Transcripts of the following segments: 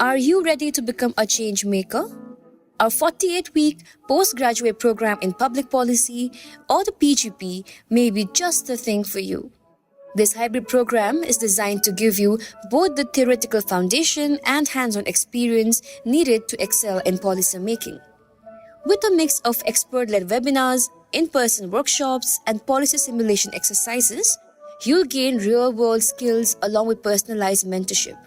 Are you ready to become a change maker? Our 48-week postgraduate program in public policy or the PGP may be just the thing for you. This hybrid program is designed to give you both the theoretical foundation and hands-on experience needed to excel in policy making. With a mix of expert-led webinars, in-person workshops, and policy simulation exercises, you'll gain real-world skills along with personalized mentorship.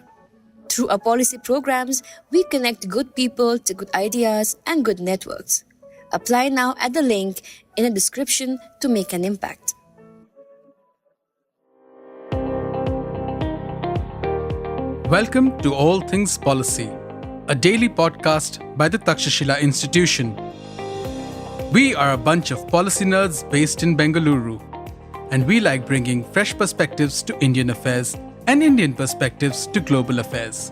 Through our policy programs, we connect good people to good ideas and good networks. Apply now at the link in the description to make an impact. Welcome to All Things Policy, a daily podcast by the Takshashila Institution. We are a bunch of policy nerds based in Bengaluru, and we like bringing fresh perspectives to Indian affairs and Indian perspectives to global affairs.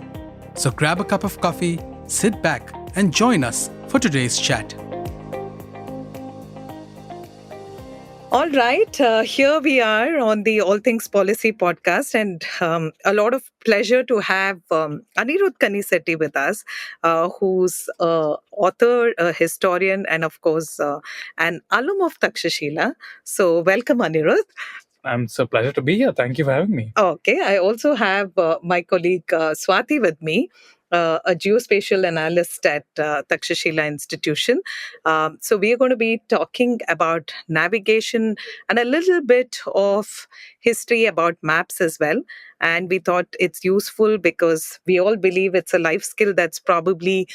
So grab a cup of coffee, sit back, and join us for today's chat. All right, here we are on the All Things Policy podcast, and a lot of pleasure to have Anirudh Kanisetti with us, who's an author, a historian, and of course, an alum of Takshashila. So welcome, Anirudh. It's a pleasure to be here. Thank you for having me. Okay, I also have my colleague Swathi with me. A geospatial analyst at Takshashila Institution. So we are going to be talking about navigation and a little bit of history about maps as well. And we thought it's useful because we all believe it's a life skill that's probably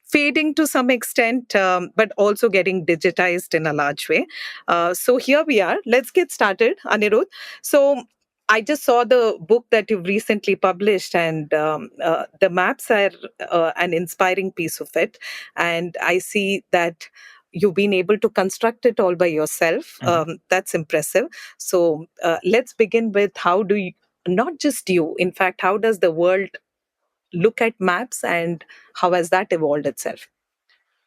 fading to some extent, but also getting digitized in a large way. So here we are. Let's get started, Anirudh. So I just saw the book that you've recently published, and the maps are an inspiring piece of it. And I see that you've been able to construct it all by yourself. That's impressive. So let's begin with how do you, not just you, in fact, how does the world look at maps and how has that evolved itself?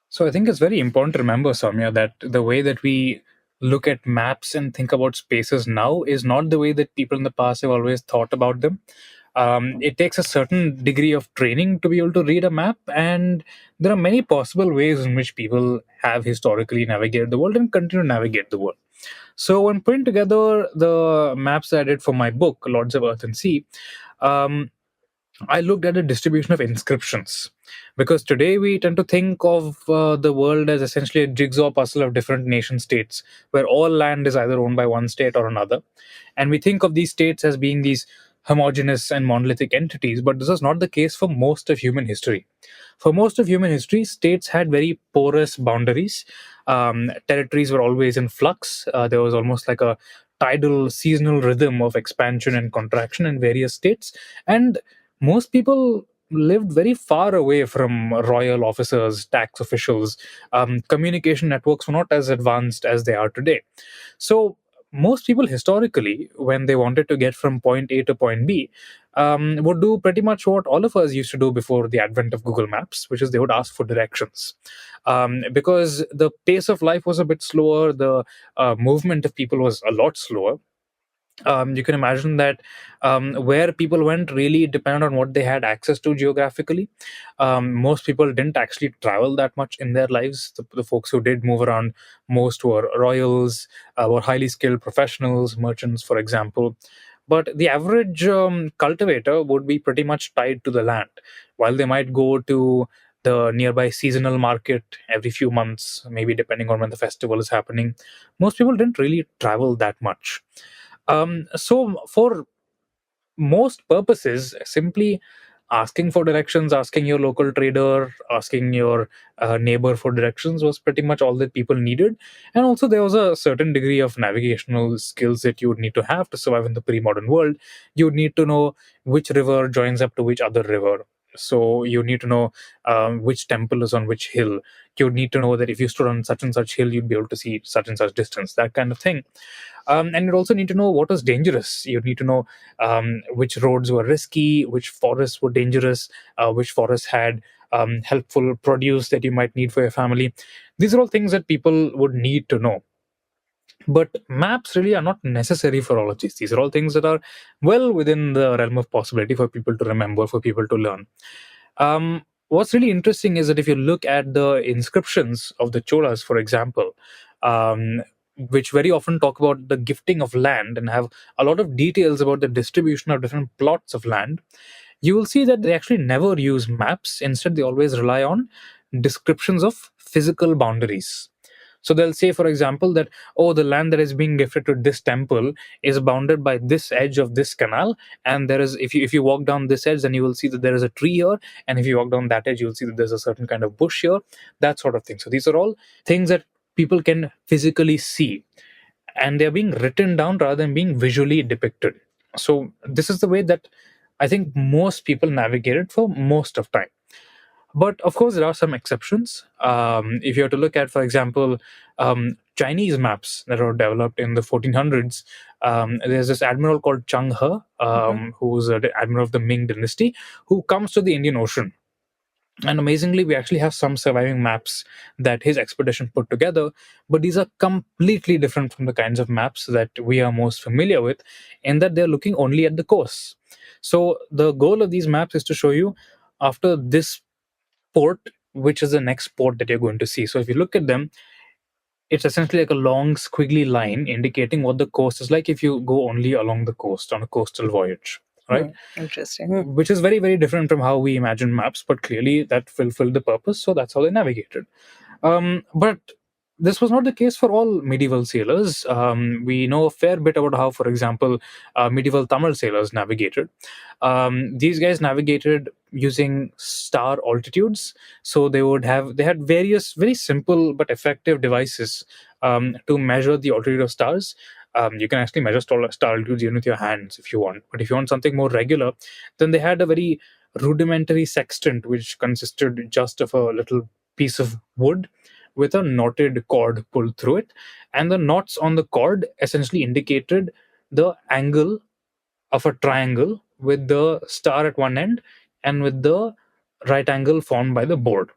So I think it's very important to remember, Sowmya, that the way that we look at maps and think about spaces now is not the way that people in the past have always thought about them. It takes a certain degree of training to be able to read a map, and there are many possible ways in which people have historically navigated the world and continue to navigate the world. So when putting together the maps that I did for my book, Lords of Earth and Sea, I looked at a distribution of inscriptions, because today we tend to think of the world as essentially a jigsaw puzzle of different nation states where all land is either owned by one state or another. And we think of these states as being these homogeneous and monolithic entities, but this is not the case for most of human history. For most of human history, states had very porous boundaries. Territories were always in flux. There was almost like a tidal seasonal rhythm of expansion and contraction in various states. And most people lived very far away from royal officers, tax officials. Communication networks were not as advanced as they are today. So most people historically, when they wanted to get from point A to point B, would do pretty much what all of us used to do before the advent of Google Maps, which is they would ask for directions. Because the pace of life was a bit slower, the movement of people was a lot slower. You can imagine that where people went really depended on what they had access to geographically. Most people didn't actually travel that much in their lives. The folks who did move around most were royals, were highly skilled professionals, merchants, for example. But the average cultivator would be pretty much tied to the land. While they might go to the nearby seasonal market every few months, maybe depending on when the festival is happening, most people didn't really travel that much. So for most purposes, simply asking for directions, asking your local trader, asking your neighbor for directions was pretty much all that people needed. And also there was a certain degree of navigational skills that you would need to have to survive in the pre-modern world. You would need to know which river joins up to which other river. So you need to know which temple is on which hill. You would need to know that if you stood on such and such hill, you'd be able to see such and such distance, that kind of thing. And you'd also need to know what was dangerous. You'd need to know which roads were risky, which forests were dangerous, which forests had helpful produce that you might need for your family. These are all things that people would need to know. But maps really are not necessary for all of these. These are all things that are well within the realm of possibility for people to remember, for people to learn. What's really interesting is that if you look at the inscriptions of the Cholas, for example, um, which very often talk about the gifting of land and have a lot of details about the distribution of different plots of land, you will see that they actually never use maps. Instead, they always rely on descriptions of physical boundaries. So they'll say, for example, that, oh, the land that is being gifted to this temple is bounded by this edge of this canal, and there is, if you walk down this edge, then you will see that there is a tree here, and if you walk down that edge, you'll see that there's a certain kind of bush here, that sort of thing. So these are all things that people can physically see, and they're being written down rather than being visually depicted. So this is the way that I think most people navigate it for most of time. But of course, there are some exceptions. If you have to look at, for example, Chinese maps that were developed in the 1400s, there's this admiral called Chang He, who's the admiral of the Ming dynasty, who comes to the Indian Ocean. And amazingly, we actually have some surviving maps that his expedition put together, but these are completely different from the kinds of maps that we are most familiar with, in that they're looking only at the coast. So the goal of these maps is to show you, after this port, which is the next port that you're going to see. So if you look at them, it's essentially like a long squiggly line indicating what the coast is like if you go only along the coast on a coastal voyage, right? Interesting. Which is very, very different from how we imagine maps, but clearly that fulfilled the purpose, so that's how they navigated. But this was not the case for all medieval sailors. We know a fair bit about how, for example, medieval Tamil sailors navigated. These guys navigated using star altitudes. So they had various very simple but effective devices to measure the altitude of stars. You can actually measure star altitudes even with your hands if you want. But if you want something more regular, then they had a very rudimentary sextant, which consisted just of a little piece of wood with a knotted cord pulled through it. And the knots on the cord essentially indicated the angle of a triangle with the star at one end and with the right angle formed by the board.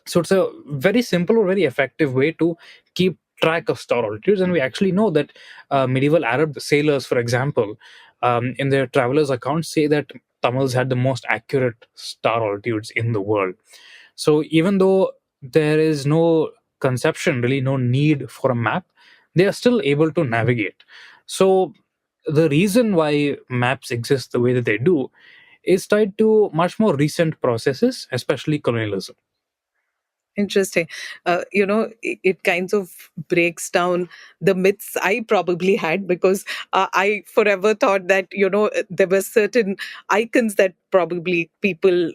So it's a very simple or very effective way to keep track of star altitudes. And we actually know that medieval Arab sailors, for example, in their travelers' accounts, say that Tamils had the most accurate star altitudes in the world. So even though there is no conception, really no need for a map, they are still able to navigate. So the reason why maps exist the way that they do is tied to much more recent processes, especially colonialism. Interesting. It kinds of breaks down the myths I probably had, because I forever thought that, there were certain icons that probably people,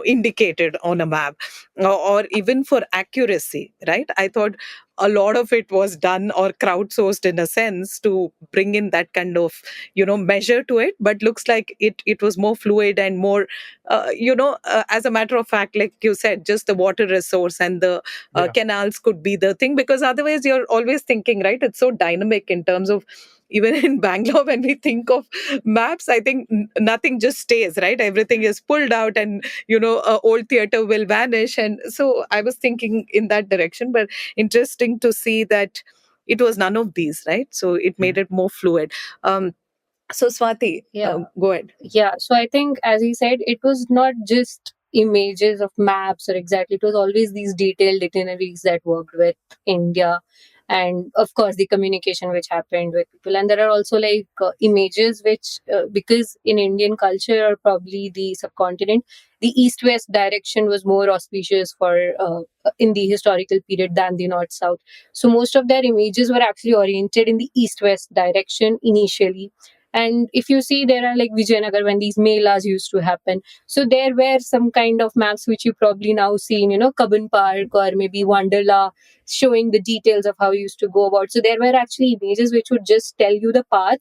indicated on a map, or even for accuracy, right? I thought a lot of it was done or crowdsourced in a sense to bring in that kind of, measure to it. But looks like it was more fluid and more, as a matter of fact, like you said, just the water resource and the canals could be the thing, because otherwise you're always thinking, right? It's so dynamic in terms of, even in Bangalore, when we think of maps, I think nothing just stays, right? Everything is pulled out, and old theater will vanish. And so I was thinking in that direction, but interesting to see that it was none of these, right? So it made it more fluid. So Swati, go ahead. Yeah, so I think, as he said, it was not just images of maps or exactly, it was always these detailed itineraries that worked with India. And of course, the communication which happened with people. And there are also like images which, because in Indian culture or probably the subcontinent, the east west direction was more auspicious for in the historical period than the north south. So most of their images were actually oriented in the east west direction initially. And if you see, there are like Vijayanagar when these melas used to happen. So there were some kind of maps which you probably now see in, Cubbon Park or maybe Wanderla, showing the details of how you used to go about. So there were actually images which would just tell you the path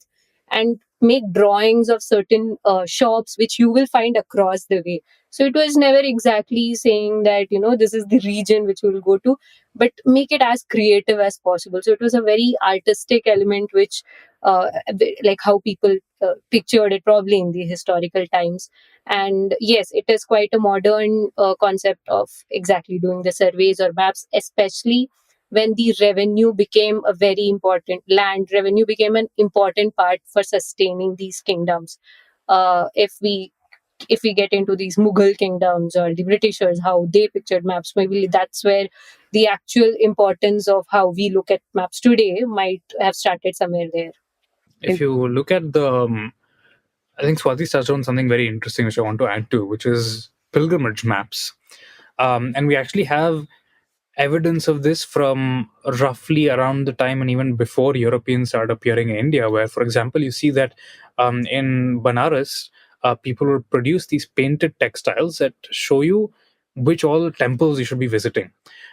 and make drawings of certain shops which you will find across the way. So it was never exactly saying that, this is the region which you will go to, but make it as creative as possible. So it was a very artistic element which like how people pictured it probably in the historical times. And yes, it is quite a modern concept of exactly doing the surveys or maps, especially when the revenue became a very important, land revenue became an important part for sustaining these kingdoms. If we if we get into these Mughal kingdoms or the Britishers, how they pictured maps, maybe that's where the actual importance of how we look at maps today might have started somewhere there. If you look at the, I think Swati touched on something very interesting which I want to add to, which is pilgrimage maps. And we actually have evidence of this from roughly around the time and even before Europeans started appearing in India, where, for example, you see that in Banaras, people would produce these painted textiles that show you which all temples you should be visiting.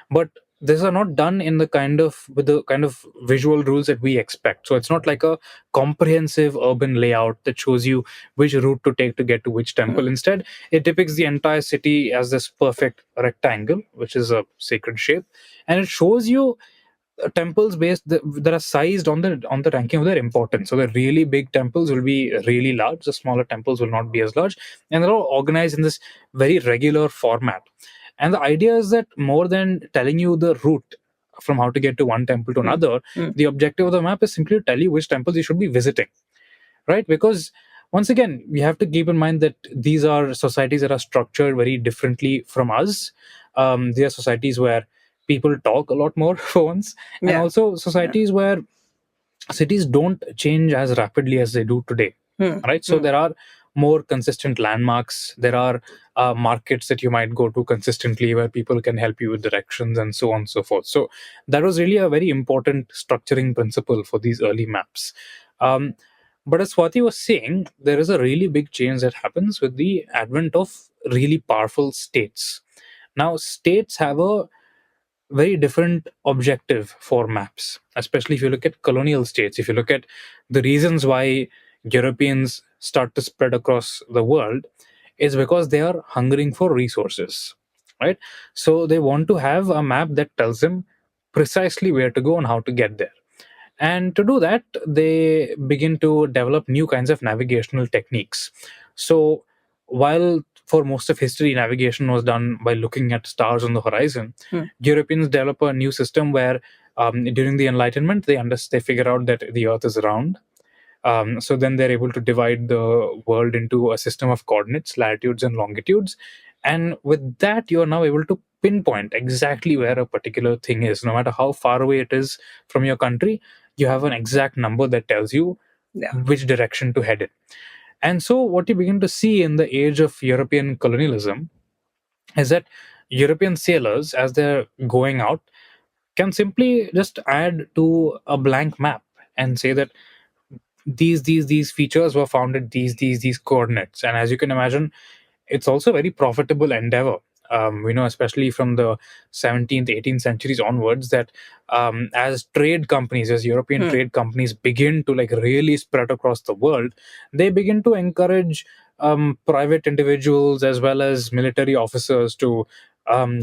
But these are not done in the kind of with the kind of visual rules that we expect. So it's not like a comprehensive urban layout that shows you which route to take to get to which temple. Instead, it depicts the entire city as this perfect rectangle, which is a sacred shape, and it shows you temples based that are sized on the ranking of their importance. So the really big temples will be really large, the smaller temples will not be as large, and they're all organized in this very regular format. And the idea is that more than telling you the route from how to get to one temple to another, the objective of the map is simply to tell you which temples you should be visiting, right? Because once again, we have to keep in mind that these are societies that are structured very differently from us. They are societies where people talk a lot more for once, and also societies where cities don't change as rapidly as they do today, right? So there are more consistent landmarks. There are markets that you might go to consistently where people can help you with directions and so on and so forth. So that was really a very important structuring principle for these early maps. But as Swati was saying, there is a really big change that happens with the advent of really powerful states. Now, states have a very different objective for maps, especially if you look at colonial states. If you look at the reasons why Europeans start to spread across the world, is because they are hungering for resources, right? So they want to have a map that tells them precisely where to go and how to get there. And to do that, they begin to develop new kinds of navigational techniques. So while for most of history, navigation was done by looking at stars on the horizon, Europeans develop a new system where during the Enlightenment, they figure out that the Earth is round. So then they're able to divide the world into a system of coordinates, latitudes and longitudes. And with that, you are now able to pinpoint exactly where a particular thing is. No matter how far away it is from your country, you have an exact number that tells you which direction to head in. And so, what you begin to see in the age of European colonialism is that European sailors, as they're going out, can simply just add to a blank map and say that these features were found at these coordinates. And as you can imagine, it's also a very profitable endeavor. We know, especially from the 17th, 18th centuries onwards, that as trade companies, as European trade companies begin to like really spread across the world, they begin to encourage private individuals as well as military officers to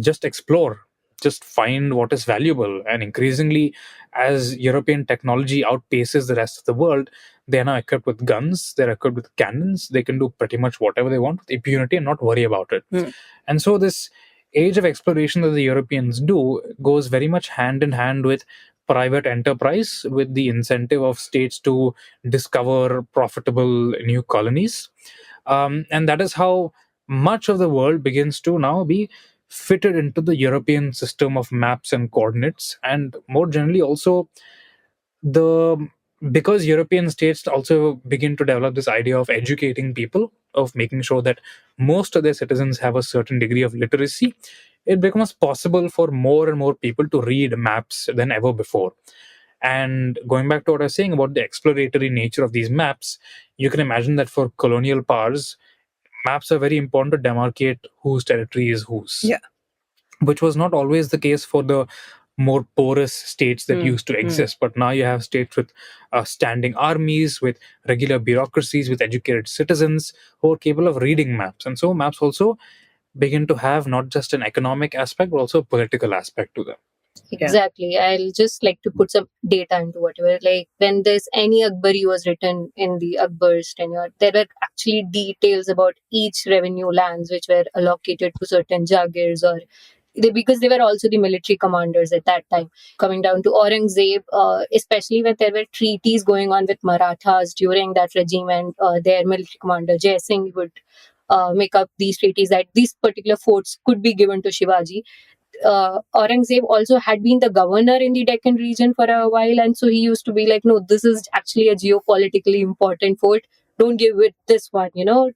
just explore, just find what is valuable. And increasingly, as European technology outpaces the rest of the world, they are now equipped with guns, they're equipped with cannons, they can do pretty much whatever they want with impunity and not worry about it. And so this age of exploration that the Europeans do goes very much hand in hand with private enterprise, with the incentive of states to discover profitable new colonies. And that is how much of the world begins to now be fitted into the European system of maps and coordinates. And more generally, also the because European states also begin to develop this idea of educating people, of making sure that most of their citizens have a certain degree of literacy, it becomes possible for more and more people to read maps than ever before. And going back to what I was saying about the exploratory nature of these maps, you can imagine that for colonial powers, maps are very important to demarcate whose territory is whose. Which was not always the case for the more porous states that used to exist. But now you have states with standing armies, with regular bureaucracies, with educated citizens who are capable of reading maps. And so maps also begin to have not just an economic aspect, but also a political aspect to them. Exactly. I'll just like to put some data into whatever. Like when this any Akbari was written in the Akbar's tenure, there were actually details about each revenue lands which were allocated to certain jagirs, or because they were also the military commanders at that time. Coming down to Aurangzeb, especially when there were treaties going on with Marathas during that regime, and their military commander Jai Singh would make up these treaties that these particular forts could be given to Shivaji. Aurangzeb also had been the governor in the Deccan region for a while, and so he used to be like, no, this is actually a geopolitically important fort. Don't give it this one,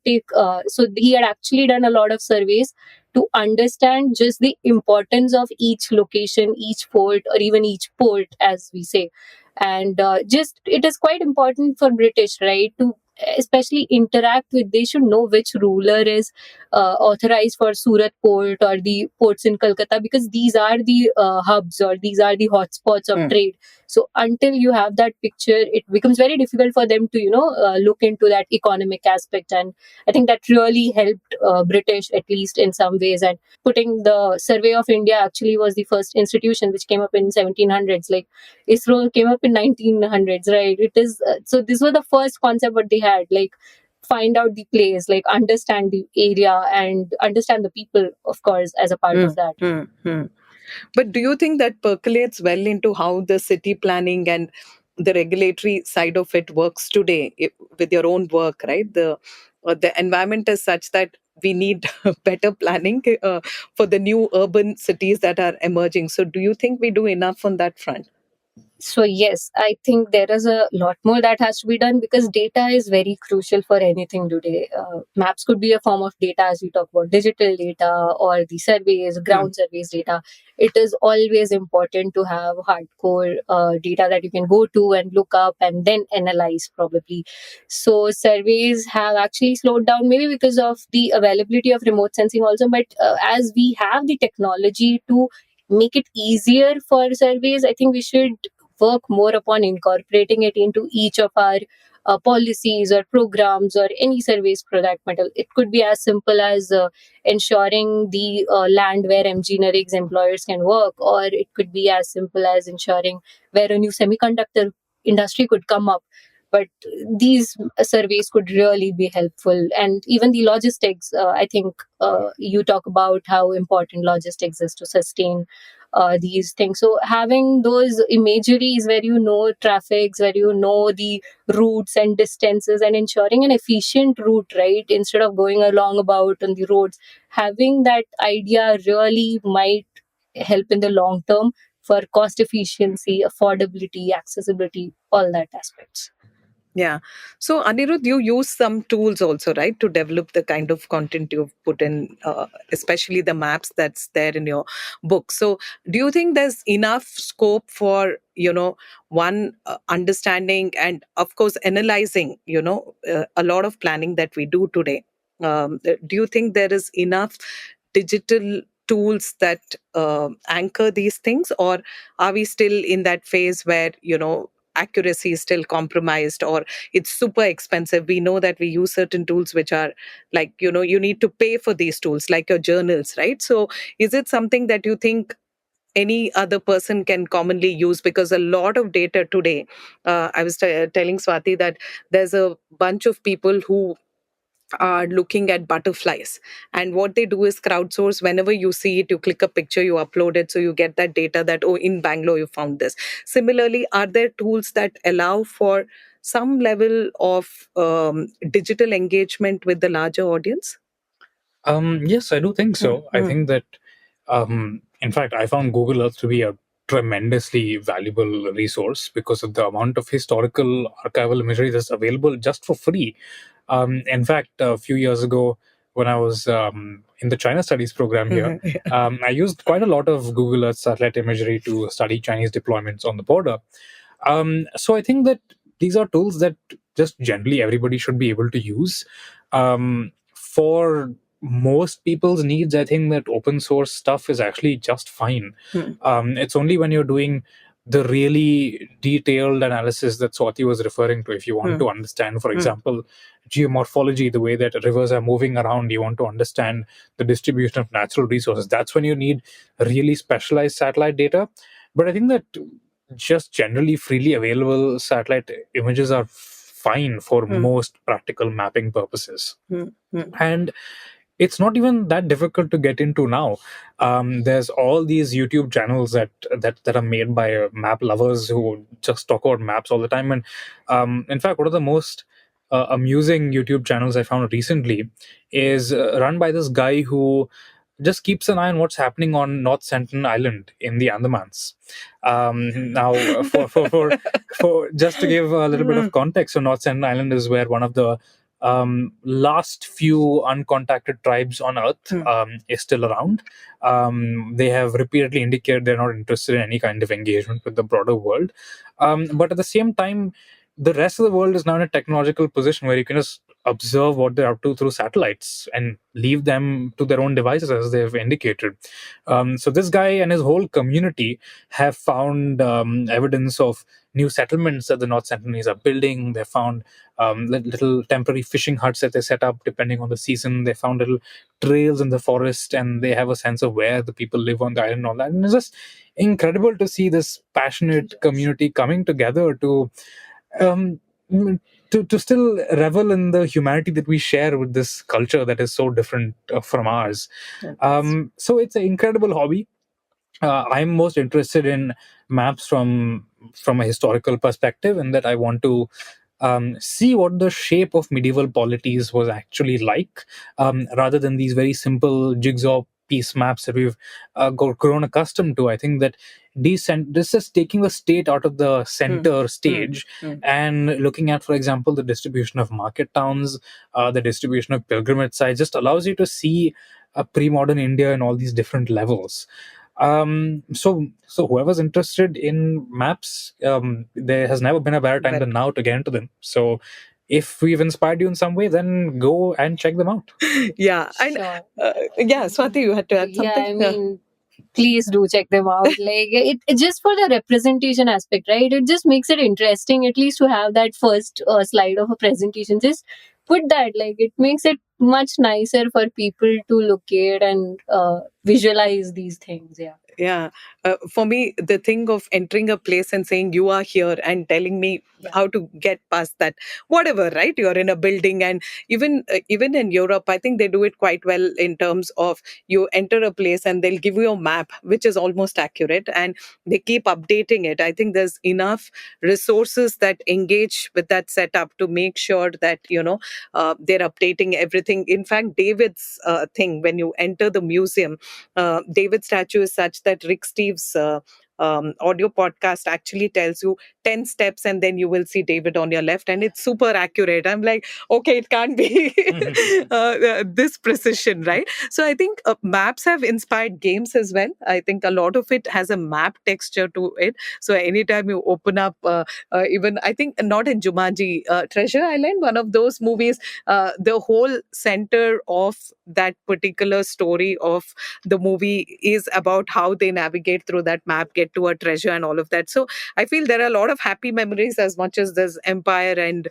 take. So he had actually done a lot of surveys to understand just the importance of each location, each fort, or even each port, as we say. And just it is quite important for British, right, to especially interact with. They should know which ruler is authorized for Surat port or the ports in Calcutta, because these are the hubs, or these are the hotspots of trade. So until you have that picture, it becomes very difficult for them to look into that economic aspect. And I think that really helped British, at least in some ways. And putting the Survey of India actually was the first institution which came up in 1700s. Like ISRO came up in 1900s, right? It is so this was the first concept what they had, like find out the place, like understand the area and understand the people, of course, as a part of that. But do you think that percolates well into how the city planning and the regulatory side of it works today with your own work, right? The environment is such that we need better planning for the new urban cities that are emerging. So do you think we do enough on that front? So yes, I think there is a lot more that has to be done, because data is very crucial for anything today. Maps could be a form of data, as we talk about digital data or the surveys, ground surveys data. It is always important to have hardcore data that you can go to and look up and then analyze probably. So surveys have actually slowed down, maybe because of the availability of remote sensing also. But as we have the technology to make it easier for surveys, I think we should work more upon incorporating it into each of our policies or programs or any surveys for that matter. It could be as simple as ensuring the land where engineering employers can work, or it could be as simple as ensuring where a new semiconductor industry could come up. But these surveys could really be helpful. And even the logistics, I think you talk about how important logistics is to sustain these things. So having those imageries where you know traffics, where you know the routes and distances, and ensuring an efficient route, right, instead of going along about on the roads, having that idea really might help in the long term for cost efficiency, affordability, accessibility, all that aspects. Yeah. So, Anirudh, you use some tools also, right, to develop the kind of content you've put in, especially the maps that's there in your book. So, do you think there's enough scope for, one understanding and, of course, analyzing, a lot of planning that we do today? Do you think there is enough digital tools that anchor these things, or are we still in that phase where, accuracy is still compromised, or it's super expensive? We know that we use certain tools which are like, you need to pay for these tools, like your journals, right? So is it something that you think any other person can commonly use? Because a lot of data today, I was telling Swati that there's a bunch of people who are looking at butterflies, and what they do is crowdsource. Whenever you see it, you click a picture, you upload it, so you get that data that, oh, in Bangalore you found this. Similarly, are there tools that allow for some level of digital engagement with the larger audience? Yes, I do think so. I think that, in fact, I found Google Earth to be a tremendously valuable resource because of the amount of historical archival imagery that's available just for free. In fact, a few years ago, when I was in the China Studies program here, I used quite a lot of Google Earth satellite imagery to study Chinese deployments on the border. So I think that these are tools that just generally everybody should be able to use. For most people's needs, I think that open source stuff is actually just fine. It's only when you're doing the really detailed analysis that Swati was referring to. If you want to understand, for example, geomorphology, the way that rivers are moving around, you want to understand the distribution of natural resources, that's when you need really specialized satellite data. But I think that just generally freely available satellite images are fine for most practical mapping purposes. And it's not even that difficult to get into now. There's all these YouTube channels that are made by map lovers who just talk about maps all the time. And in fact, one of the most amusing YouTube channels I found recently is run by this guy who just keeps an eye on what's happening on North Sentinel Island in the Andamans. Now, for just to give a little bit of context, so North Sentinel Island is where one of the last few uncontacted tribes on Earth is still around. They have repeatedly indicated they're not interested in any kind of engagement with the broader world. But at the same time, the rest of the world is now in a technological position where you can just observe what they're up to through satellites and leave them to their own devices, as they've indicated. So this guy and his whole community have found evidence of new settlements that the North Sentinelese are building. They found little temporary fishing huts that they set up depending on the season. They found little trails in the forest, and they have a sense of where the people live on the island and all that. And it's just incredible to see this passionate community coming together um, to still revel in the humanity that we share with this culture that is so different from ours. So it's an incredible hobby. I'm most interested in maps from a historical perspective, in that I want to see what the shape of medieval polities was actually like, rather than these very simple jigsaw piece maps that we've grown accustomed to. I think that this is taking the state out of the center stage and looking at, for example, the distribution of market towns, the distribution of pilgrimage sites, just allows you to see a pre-modern India in all these different levels. So whoever's interested in maps, there has never been a better time than now to get into them. So if we've inspired you in some way, then go and check them out. Yeah. And Sure. Swati, you had to add something. Yeah, I mean, please do check them out. Like it just for the representation aspect, right? It just makes it interesting, at least to have that first slide of a presentation. Just put that, like it makes it much nicer for people to locate and visualize these things. Yeah. Yeah. For me, the thing of entering a place and saying you are here and telling me how to get past that, whatever, right? You're in a building, and even in Europe, I think they do it quite well in terms of you enter a place and they'll give you a map, which is almost accurate, and they keep updating it. I think there's enough resources that engage with that setup to make sure that, they're updating everything. In fact, David's thing, when you enter the museum, David's statue is such that Rick Steves' audio podcast actually tells you 10 steps and then you will see David on your left, and it's super accurate. I'm like, okay, it can't be this precision, right? So I think maps have inspired games as well. I think a lot of it has a map texture to it. So anytime you open up, even I think not in Jumanji, Treasure Island, one of those movies, the whole center of that particular story of the movie is about how they navigate through that map, get to a treasure and all of that. So I feel there are a lot of happy memories as much as there's empire and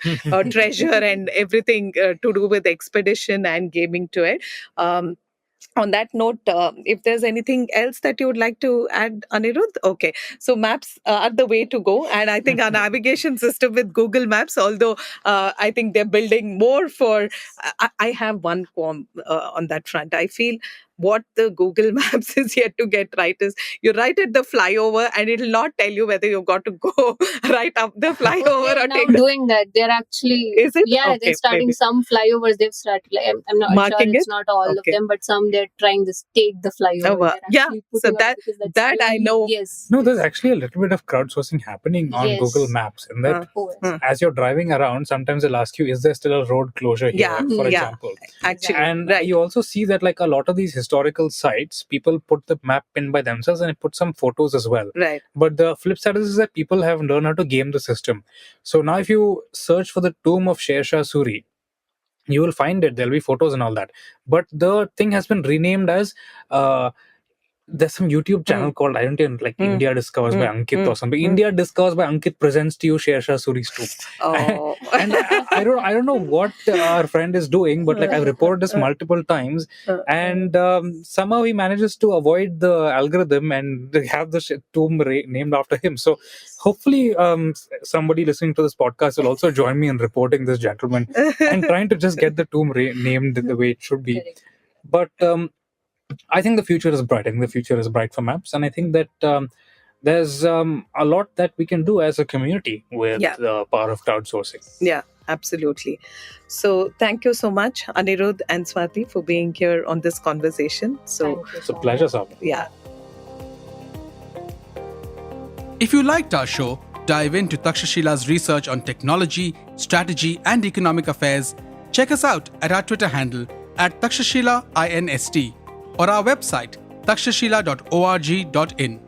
treasure and everything to do with expedition and gaming to it. On that note, if there's anything else that you would like to add, Anirudh? Okay, so maps are the way to go. And I think our navigation system with Google Maps, although I think they're building more for... I have one qualm on that front. I feel what the Google Maps is yet to get right is you write at the flyover and it'll not tell you whether you've got to go right up the flyover They're or now take the... doing that. They're actually, Is it? yeah, Okay, they're starting maybe. some flyovers. They've started, like, I'm not Marking sure it's it? not all Okay. of them, but some they're trying to take the flyover. Oh, wow. They're Yeah, actually so putting up because that's that I really- know. Yes. No, there's actually a little bit of crowdsourcing happening on Yes. Google Maps, in that Oh, yes. as you're driving around, sometimes they'll ask you, is there still a road closure here, Yeah, for yeah. example. Actually, And right. you also see that, like, a lot of these historical sites, people put the map in by themselves and put some photos as well. Right. But the flip side is that people have learned how to game the system. So now if you search for the tomb of Sher Shah Suri, you will find it. There'll be photos and all that. But the thing has been renamed as... there's some YouTube channel called, I don't know, like India Discovers by Ankit or something. India Discovers by Ankit presents to you Sher Shah Suri's tomb. Oh. And I don't know what our friend is doing, but like I've reported this multiple times, and somehow he manages to avoid the algorithm and have the tomb named after him. So hopefully somebody listening to this podcast will also join me in reporting this gentleman and trying to just get the tomb named the way it should be. Correct. But I think the future is bright. I think the future is bright for maps, and I think that there's a lot that we can do as a community with Yeah. the power of crowdsourcing. Yeah, Absolutely. So thank you so much, Anirudh and Swathi, for being here on this conversation. So Thank you It's so a pleasure, much. Sowmya. yeah. If you liked our show, dive into Takshashila's research on technology, strategy, and economic affairs. Check us out at our Twitter handle @Takshashila INST or our website takshashila.org.in.